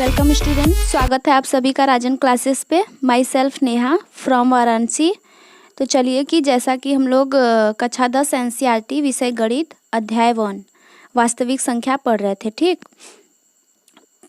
Welcome student, स्वागत है आप सभी का राजन क्लासेस पे। My self Neha from Varanasi. तो चलिए कि जैसा कि हम लोग कक्षा 10 एनसीईआरटी विषय गणित अध्याय 1 वास्तविक संख्या पढ़ रहे थे। ठीक,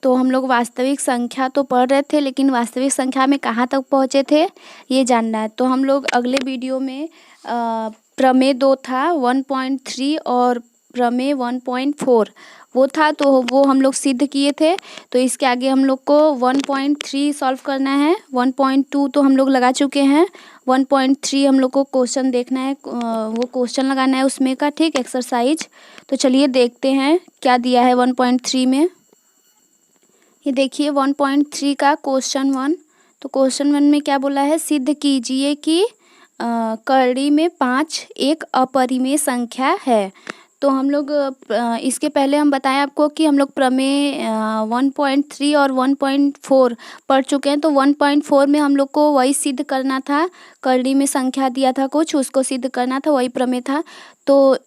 तो हम लोग वास्तविक संख्या तो पढ़ रहे थे, लेकिन वास्तविक संख्या में कहाँ तक पहुँचे थे ये जानना है। तो हम लोग अगले वीडियो में प्रमेय 2 था 1.3 और प्रमेय 1.4 वो था, तो वो हम लोग सिद्ध किए थे। तो इसके आगे हम लोग को 1.3 सॉल्व करना है। 1.2 तो हम लोग लगा चुके हैं। 1.3 हम लोग को क्वेश्चन देखना है, वो क्वेश्चन लगाना है उसमें का। ठीक, एक्सरसाइज। तो चलिए देखते हैं क्या दिया है 1.3 में। ये देखिए 1.3 का क्वेश्चन 1। तो क्वेश्चन 1 में क्या बोला है, सिद्ध कीजिए कि कड़ी में 5 एक अपरिमेय संख्या है। तो हम लोग इसके पहले हम बताएं आपको कि हम लोग प्रमेय 1.3 और 1.4 पढ़ चुके हैं। तो 1.4 में हम लोग को वही सिद्ध करना था, कड़ी में संख्या दिया था कुछ, उसको सिद्ध करना था, वही प्रमेय था। तो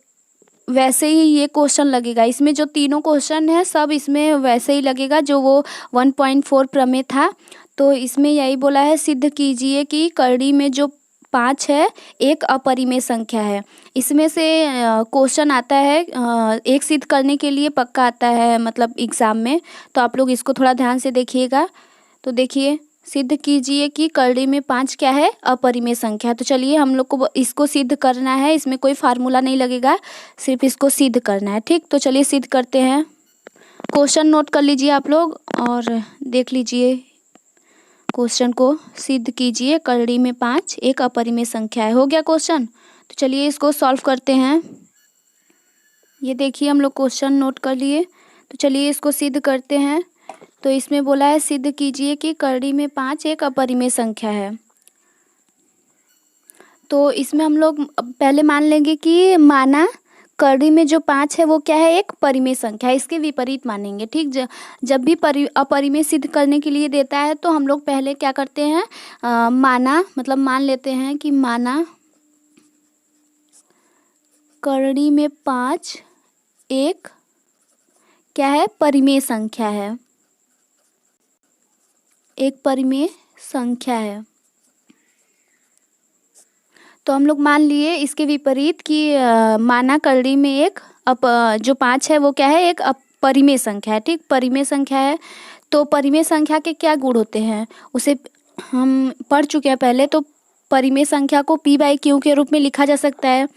वैसे ही ये क्वेश्चन लगेगा, इसमें जो तीनों क्वेश्चन है सब इसमें वैसे ही लगेगा जो वो 1.4 प्रमेय था। तो इसमें यही बोला है, सिद्ध कीजिए कि कड़ी में जो 5 है एक अपरिमेय संख्या है। इसमें से क्वेश्चन आता है एक सिद्ध करने के लिए पक्का आता है, मतलब एग्ज़ाम में। तो आप लोग इसको थोड़ा ध्यान से देखिएगा। तो देखिए, सिद्ध कीजिए कि कड़ी में 5 क्या है, अपरिमेय संख्या है। तो चलिए हम लोग को इसको सिद्ध करना है, इसमें कोई फार्मूला नहीं लगेगा, सिर्फ इसको सिद्ध करना है। ठीक, तो चलिए सिद्ध करते हैं। क्वेश्चन नोट कर लीजिए आप लोग और देख लीजिए क्वेश्चन को। सिद्ध कीजिए कड़ी में 5 एक अपरिमेय संख्या है। हो गया क्वेश्चन। तो चलिए इसको सॉल्व करते हैं। ये देखिए हम लोग क्वेश्चन नोट कर लिए। तो चलिए इसको सिद्ध करते हैं। तो इसमें बोला है, सिद्ध कीजिए कि कड़ी में 5 एक अपरिमेय संख्या है। तो इसमें हम लोग पहले मान लेंगे कि माना कड़ी में जो 5 है वो क्या है, एक परिमेय संख्या है। इसके विपरीत मानेंगे। ठीक, जब भी अपरिमेय सिद्ध करने के लिए देता है तो हम लोग पहले क्या करते हैं, माना मतलब मान लेते हैं कि माना कड़ी में 5 एक क्या है, परिमेय संख्या है, एक परिमेय संख्या है। तो हम लोग मान लिए इसके विपरीत कि माना कड़ी में एक जो 5 है वो क्या है, एक अपरिमेय संख्या है। ठीक, परिमेय संख्या है। तो परिमेय संख्या के क्या गुण होते हैं उसे हम पढ़ चुके हैं पहले। तो परिमेय संख्या को p/q के रूप में लिखा जा सकता है।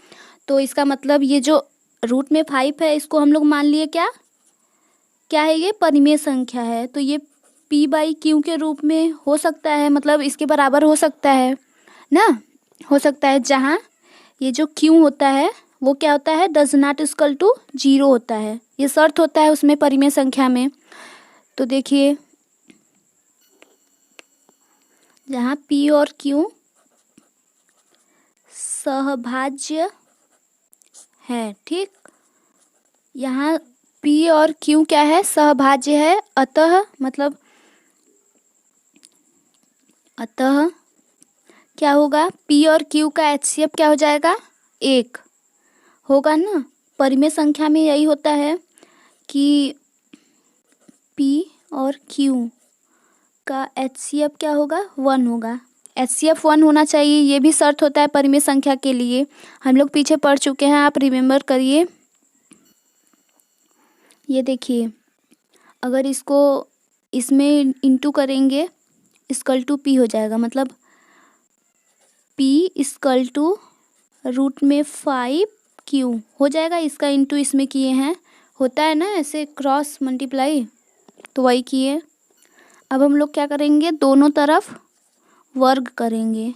तो इसका मतलब ये जो रूट में 5 है इसको हम लोग मान लिए क्या क्या है, ये परिमेय संख्या है। तो ये p/q के रूप में हो सकता है, मतलब इसके बराबर हो सकता है ना, हो सकता है। जहाँ ये जो q होता है वो क्या होता है, डज नॉट इक्वल टू 0 होता है। ये शर्त होता है उसमें परिमेय संख्या में। तो देखिए जहाँ p और q सहभाज्य है। ठीक, यहाँ p और q क्या है, सहभाज्य है। अतः मतलब अतः क्या होगा, p और q का HCF क्या हो जाएगा, 1 होगा ना। परिमेय संख्या में यही होता है कि p और q का HCF क्या होगा, 1 होगा। HCF 1 होना चाहिए, ये भी शर्त होता है परिमेय संख्या के लिए। हम लोग पीछे पढ़ चुके हैं, आप रिमेम्बर करिए। ये देखिए, अगर इसको इसमें इंटू करेंगे इक्वल टू p हो जाएगा, मतलब p इक्वल टू रूट में 5q हो जाएगा। इसका इंटू इसमें किए हैं, होता है ना ऐसे क्रॉस मल्टीप्लाई, तो वही किए। अब हम लोग क्या करेंगे, दोनों तरफ वर्ग करेंगे।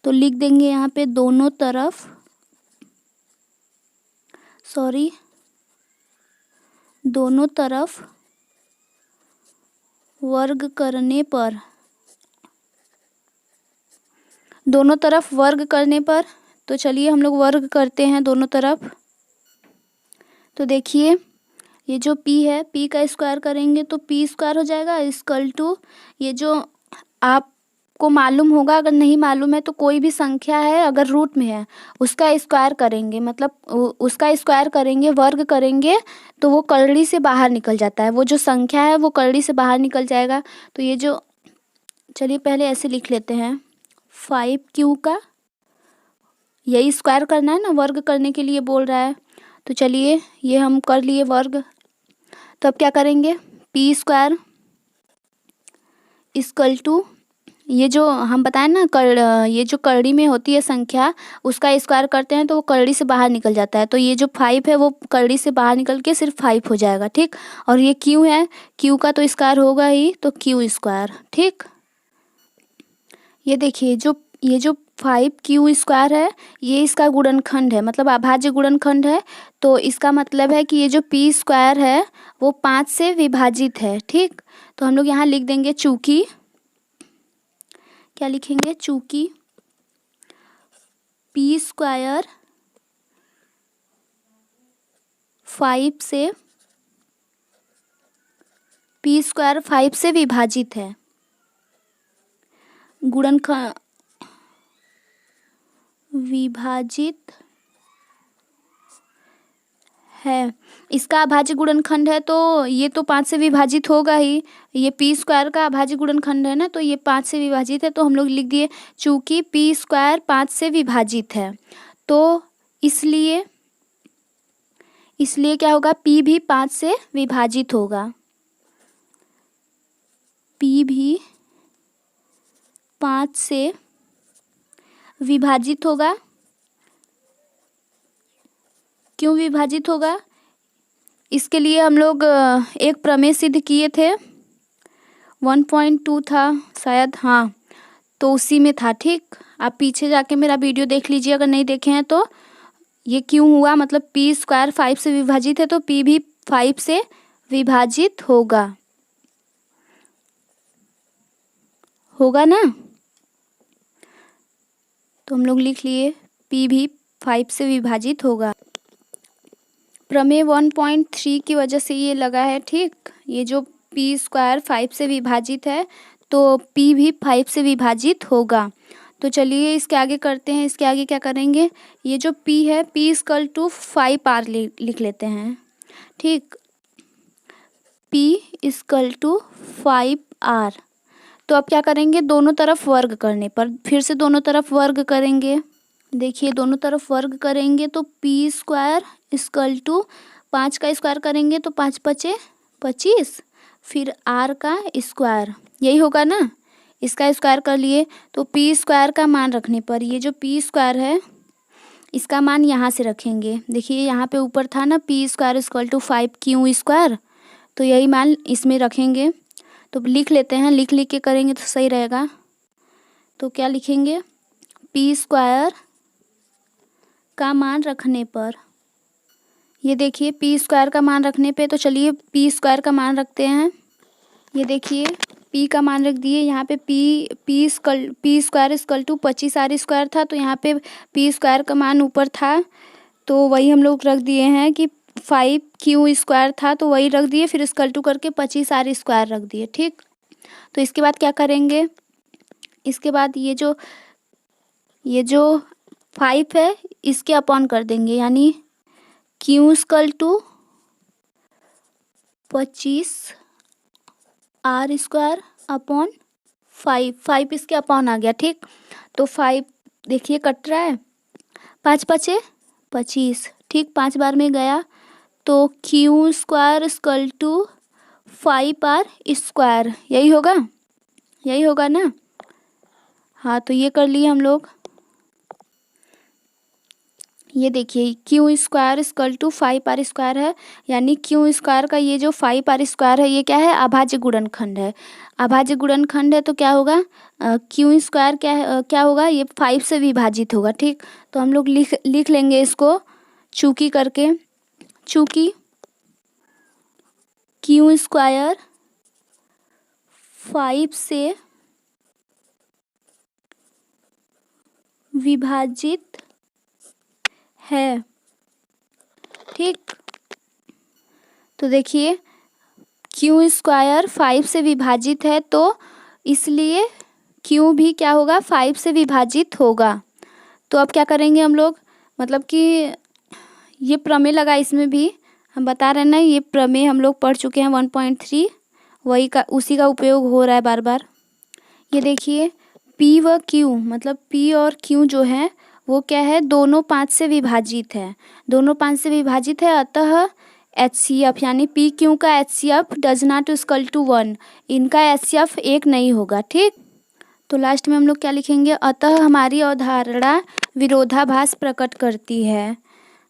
तो लिख देंगे यहाँ पे दोनों तरफ, दोनों तरफ वर्ग करने पर, दोनों तरफ वर्ग करने पर। तो चलिए हम लोग वर्ग करते हैं दोनों तरफ। तो देखिए ये जो p है, p का स्क्वायर करेंगे तो p स्क्वायर हो जाएगा इक्वल टू, ये जो आप आपको मालूम होगा, अगर नहीं मालूम है तो कोई भी संख्या है अगर रूट में है उसका स्क्वायर करेंगे, मतलब उसका स्क्वायर करेंगे, वर्ग करेंगे तो वो कड़ी से बाहर निकल जाता है, वो जो संख्या है वो कड़ी से बाहर निकल जाएगा। तो ये जो, चलिए पहले ऐसे लिख लेते हैं, 5q का यही स्क्वायर करना है ना, वर्ग करने के लिए बोल रहा है। तो चलिए ये हम कर लिए वर्ग। तो अब क्या करेंगे, पी स्क्वायर इक्वल टू, ये जो हम बताएं ना ये जो कड़ी में होती है संख्या उसका स्क्वायर करते हैं तो वो कड़ी से बाहर निकल जाता है। तो ये जो 5 है वो कड़ी से बाहर निकल के सिर्फ 5 हो जाएगा, ठीक। और ये q है, q का तो स्क्वायर होगा ही, तो q स्क्वायर, ठीक। ये देखिए ये जो 5q स्क्वायर है ये इसका गुणनखंड है, मतलब अभाज्य गुणनखंड है। तो इसका मतलब है कि ये जो p स्क्वायर है वो 5 से विभाजित है, ठीक। तो हम लोग यहाँ लिख देंगे चूंकि, क्या लिखेंगे, चूंकि p स्क्वायर 5 से, p स्क्वायर 5 से विभाजित है, गुणनखंड विभाजित है, इसका अभाज्य गुणनखंड है तो ये तो 5 से विभाजित होगा ही। ये पी स्क्वायर का अभाज्य गुणनखंड है ना, तो ये 5 से विभाजित है, तो हम लोग लिख दिए चूंकि पी स्क्वायर 5 से विभाजित है तो इसलिए क्या होगा, पी भी 5 से विभाजित होगा, पी भी 5 से विभाजित होगा। क्यों विभाजित होगा, इसके लिए हम लोग एक प्रमेय सिद्ध किए थे, 1.2 था शायद, हाँ तो उसी में था, ठीक। आप पीछे जाके मेरा वीडियो देख लीजिए अगर नहीं देखे हैं तो। ये क्यों हुआ, मतलब पी स्क्वायर 5 से विभाजित है तो पी भी 5 से विभाजित होगा ना। तो हम लोग लिख लिए p भी 5 से विभाजित होगा। प्रमेय 1.3 की वजह से ये लगा है, ठीक। ये जो p स्क्वायर 5 से विभाजित है तो p भी 5 से विभाजित होगा। तो चलिए इसके आगे करते हैं, इसके आगे क्या करेंगे, ये जो p है p इक्वल टू 5r लिख लेते हैं, ठीक। p equal to 5r। तो अब क्या करेंगे, दोनों तरफ वर्ग करने पर, फिर से दोनों तरफ वर्ग करेंगे। देखिए दोनों तरफ वर्ग करेंगे तो पी स्क्वायर इक्वल टू 5 का स्क्वायर करेंगे तो 5 पचे 25, फिर आर का स्क्वायर, यही होगा ना, इसका स्क्वायर कर लिए। तो पी स्क्वायर का मान रखने पर ये जो पी स्क्वायर है इसका मान यहाँ से रखेंगे। देखिए यहाँ पे ऊपर था ना P square equal to 5q square, तो यही मान इसमें रखेंगे। तो लिख लेते हैं, लिख के करेंगे तो सही रहेगा। तो क्या लिखेंगे, पी स्क्वायर का मान रखने पर, ये देखिए पी स्क्वायर का मान रखने पे, तो चलिए पी स्क्वायर का मान रखते हैं। ये देखिए पी का मान रख दिए, यहाँ पे P square equal to 25r square था, तो यहाँ पे पी स्क्वायर का मान ऊपर था तो वही हम लोग रख दिए हैं कि 5q स्क्वायर था तो वही रख दिए, फिर इक्वल टू करके 25r स्क्वायर रख दिए, ठीक। तो इसके बाद क्या करेंगे, इसके बाद ये जो 5 है इसके अपॉन कर देंगे, यानी q equal to 25r square upon 5 इसके अपॉन आ गया, ठीक। तो 5 देखिए कट रहा है, 5 पचे 25, ठीक, 5 बार में गया तो q square equal to 5r square, यही होगा ना। हाँ तो ये कर लिए हम लोग। ये देखिए q square equal to 5r square है, यानी q स्क्वायर का ये जो 5r स्क्वायर है ये क्या है, अभाज्य गुणनखंड है। अभाज्य गुणनखंड है तो क्या होगा, q स्क्वायर क्या होगा, ये 5 से विभाजित होगा, ठीक। तो हम लोग लिख लेंगे इसको चूंकि करके, चूंकि q स्क्वायर 5 से विभाजित है, ठीक। तो देखिए q स्क्वायर 5 से विभाजित है तो इसलिए क्यू भी क्या होगा, 5 से विभाजित होगा। तो अब क्या करेंगे हम लोग, मतलब कि ये प्रमेय लगा, इसमें भी हम बता रहे हैं ना, ये प्रमेय हम लोग पढ़ चुके हैं 1.3, वही का उसी का उपयोग हो रहा है बार बार। ये देखिए P व Q, मतलब P और Q जो है वो क्या है, दोनों 5 से विभाजित है, दोनों 5 से विभाजित है। अतः HCF यानी PQ का HCF does not equal to 1, इनका HCF 1 नहीं होगा। ठीक, तो लास्ट में हम लोग क्या लिखेंगे, अतः हमारी अवधारणा विरोधाभास प्रकट करती है।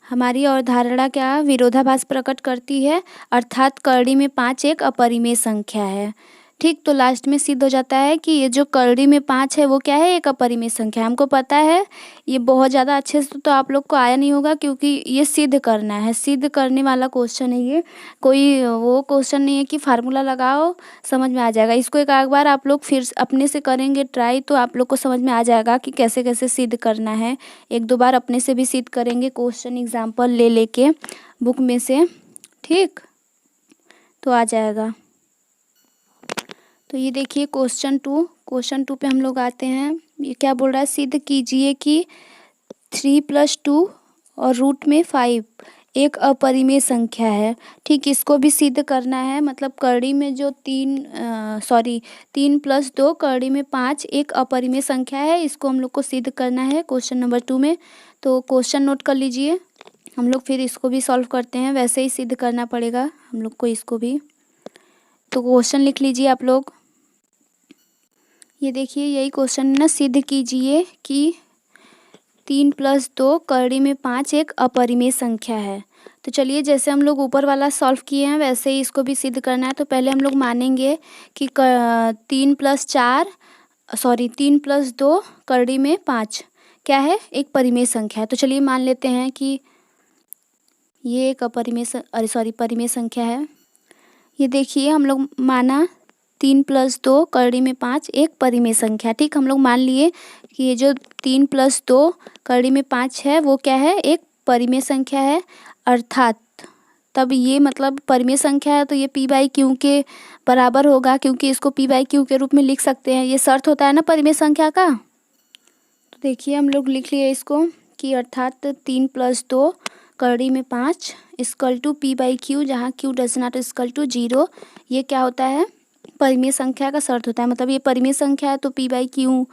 हमारी अवधारणा क्या विरोधाभास प्रकट करती है, अर्थात करड़ी में 5 एक अपरिमेय संख्या है। ठीक, तो लास्ट में सिद्ध हो जाता है कि ये जो करड़ी में 5 है वो क्या है, एक अपरिमेय संख्या। हमको पता है, ये बहुत ज़्यादा अच्छे से तो आप लोग को आया नहीं होगा, क्योंकि ये सिद्ध करना है, सिद्ध करने वाला क्वेश्चन है ये, कोई वो क्वेश्चन नहीं है कि फार्मूला लगाओ समझ में आ जाएगा। इसको एक बार आप लोग फिर अपने से करेंगे ट्राई, तो आप लोग को समझ में आ जाएगा कि कैसे कैसे सिद्ध करना है। एक दो बार अपने से भी सिद्ध करेंगे क्वेश्चन एग्जाम्पल ले लेके बुक में से। ठीक, तो आ जाएगा। तो ये देखिए क्वेश्चन 2 पे हम लोग आते हैं। ये क्या बोल रहा है, सिद्ध कीजिए कि 3 + 2 और रूट में 5 एक अपरिमेय संख्या है। ठीक, इसको भी सिद्ध करना है, मतलब करड़ी में जो 3 + 2 करड़ी में 5 एक अपरिमेय संख्या है, इसको हम लोग को सिद्ध करना है क्वेश्चन नंबर 2 में। तो क्वेश्चन नोट कर लीजिए, हम लोग फिर इसको भी सॉल्व करते हैं, वैसे ही सिद्ध करना पड़ेगा हम लोग को इसको भी। तो क्वेश्चन लिख लीजिए आप लोग। ये देखिए यही क्वेश्चन है ना, सिद्ध कीजिए कि 3 + 2 करड़ी में 5 एक अपरिमेय संख्या है। तो चलिए, जैसे हम लोग ऊपर वाला सॉल्व किए हैं वैसे ही इसको भी सिद्ध करना है। तो पहले हम लोग मानेंगे कि 3 + 2 करड़ी में 5 क्या है, एक परिमेय संख्या है। तो चलिए मान लेते हैं कि ये एक परिमेय संख्या है। ये देखिए हम लोग माना 3 + 2 करड़ी में 5 एक परिमेय संख्या। ठीक, हम लोग मान लिए कि ये जो 3 + 2 करड़ी में 5 है वो क्या है, एक परिमेय संख्या है। अर्थात तब ये मतलब परिमेय संख्या है तो ये P/Q के बराबर होगा, क्योंकि इसको P/Q के रूप में लिख सकते हैं, ये शर्त होता है ना परिमेय संख्या का। तो देखिए हम लोग लिख लिए इसको कि अर्थात 3 + 2 करड़ी में 5 = P/Q, जहाँ Q does not equal to 0, ये क्या होता है, परिमेय संख्या का शर्त होता है। मतलब ये परिमेय संख्या है तो P/Q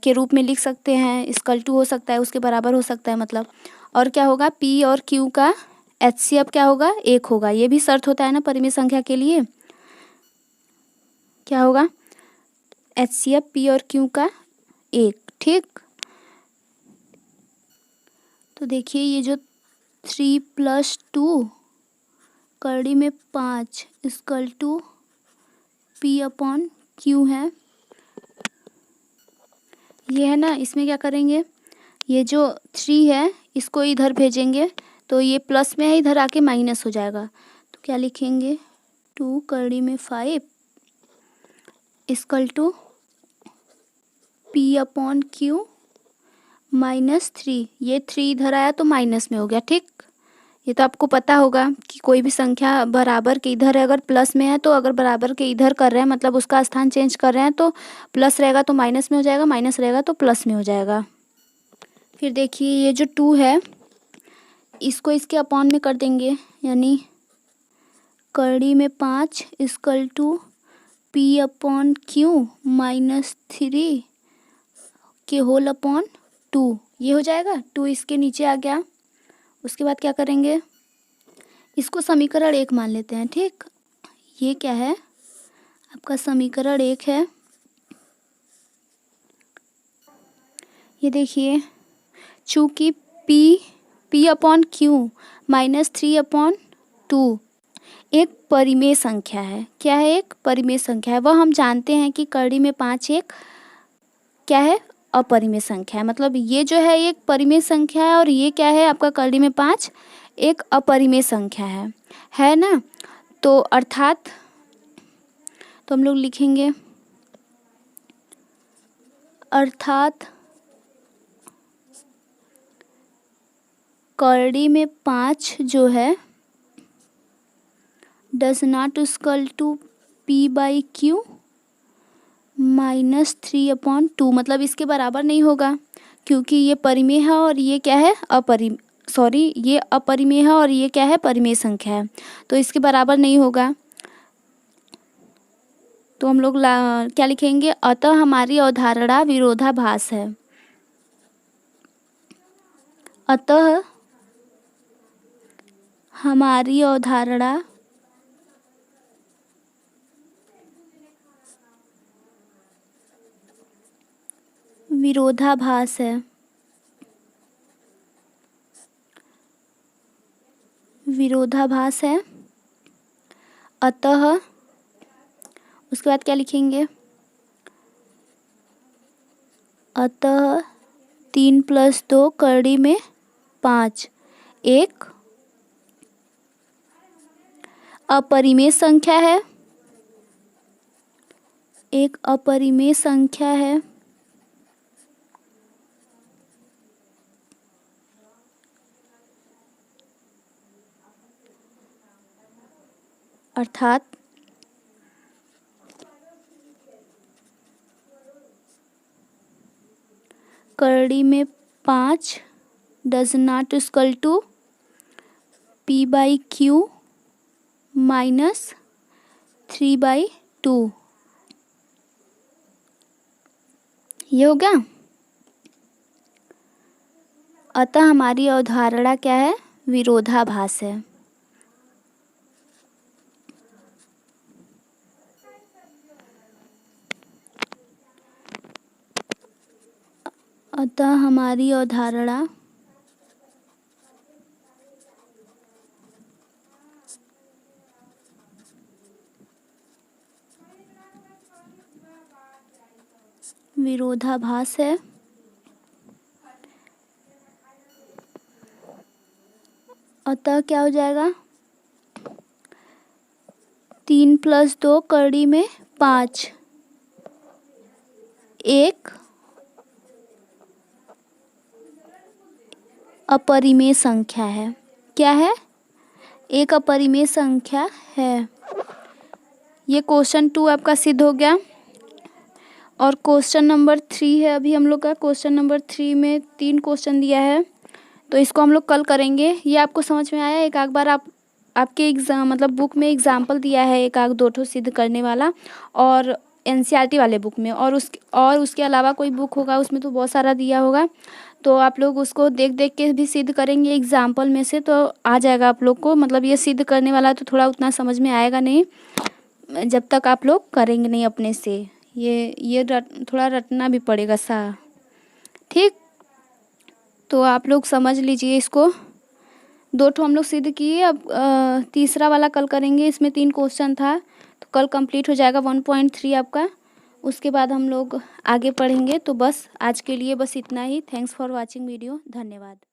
के रूप में लिख सकते हैं, = हो सकता है, उसके बराबर हो सकता है मतलब। और क्या होगा, P और Q का HCF क्या होगा, 1 होगा, ये भी शर्त होता है ना परिमेय संख्या के लिए। क्या होगा, HCF P और Q का 1। ठीक, तो देखिए ये जो 3 + 2 करड़ी में 5 = P/Q है, ये है ना। इसमें क्या करेंगे, ये जो 3 है इसको इधर भेजेंगे, तो ये प्लस में है, इधर आके माइनस हो जाएगा। तो क्या लिखेंगे, 2 करड़ी में 5 = P/Q -3, ये 3 इधर आया तो माइनस में हो गया। ठीक, ये तो आपको पता होगा कि कोई भी संख्या बराबर के इधर है, अगर प्लस में है तो अगर बराबर के इधर कर रहे हैं मतलब उसका स्थान चेंज कर रहे हैं, तो प्लस रहेगा तो माइनस में हो जाएगा, माइनस रहेगा तो प्लस में हो जाएगा। फिर देखिए ये जो 2 है इसको इसके अपॉन में कर देंगे, यानी करड़ी में 5 = P/Q -3 के होल अपॉन 2, ये हो जाएगा। 2 इसके नीचे आ गया। उसके बाद क्या करेंगे, इसको समीकरण 1 मान लेते हैं। ठीक, ये क्या है, आपका समीकरण 1 है। ये देखिए चूँकि P/Q -3/2 एक परिमेय संख्या है। क्या है, एक परिमेय संख्या है। वह हम जानते हैं कि करड़ी में 5 एक क्या है, अपरिमेय संख्या है। मतलब ये जो है एक परिमेय संख्या है और ये क्या है, आपका करड़ी में 5 एक अपरिमेय संख्या है ना। तो अर्थात तो हम लोग लिखेंगे अर्थात करड़ी में 5 जो है does not equal to P/Q -3/2 मतलब इसके बराबर नहीं होगा, क्योंकि ये परिमेय है और ये क्या है, ये अपरिमेय है और ये क्या है, परिमेय संख्या है, तो इसके बराबर नहीं होगा। तो हम लोग क्या लिखेंगे, अतः हमारी अवधारणा विरोधाभास है। अतः हमारी अवधारणा विरोधाभास है। विरोधाभास है। अतः उसके बाद क्या लिखेंगे, अतः 3 + 2 कड़ी में 5 एक अपरिमेय संख्या है। एक अपरिमेय संख्या है। अर्थात कड़ी में 5 does not equal to p/q -3/2। ये हो गया। अतः हमारी अवधारणा क्या है, विरोधाभास है। अतः हमारी अवधारणा विरोधाभास है। अतः क्या हो जाएगा, 3 + 2 कड़ी में 5 एक अपरिमेय संख्या है। क्या है, एक अपरिमेय संख्या है। ये क्वेश्चन 2 आपका सिद्ध हो गया। और क्वेश्चन नंबर 3 है अभी हम लोग का। क्वेश्चन नंबर 3 में 3 क्वेश्चन दिया है, तो इसको हम लोग कल करेंगे। ये आपको समझ में आया। एक आध बार आपके एग्जाम मतलब बुक में एग्जाम्पल दिया है एक आध 2 ठो सिद्ध करने वाला, और एनसीईआरटी वाले बुक में, और उसके अलावा कोई बुक होगा उसमें तो बहुत सारा दिया होगा। तो आप लोग उसको देख देख के भी सिद्ध करेंगे एग्जाम्पल में से, तो आ जाएगा आप लोग को। मतलब ये सिद्ध करने वाला तो थोड़ा उतना समझ में आएगा नहीं जब तक आप लोग करेंगे नहीं अपने से। ये थोड़ा रटना भी पड़ेगा सा, ठीक। तो आप लोग समझ लीजिए इसको। 2 ठो हम लोग सिद्ध किए, अब तीसरा वाला कल करेंगे। इसमें 3 क्वेश्चन था, तो कल कंप्लीट हो जाएगा 1.3 आपका। उसके बाद हम लोग आगे पढ़ेंगे। तो बस आज के लिए बस इतना ही। Thanks for watching video. धन्यवाद।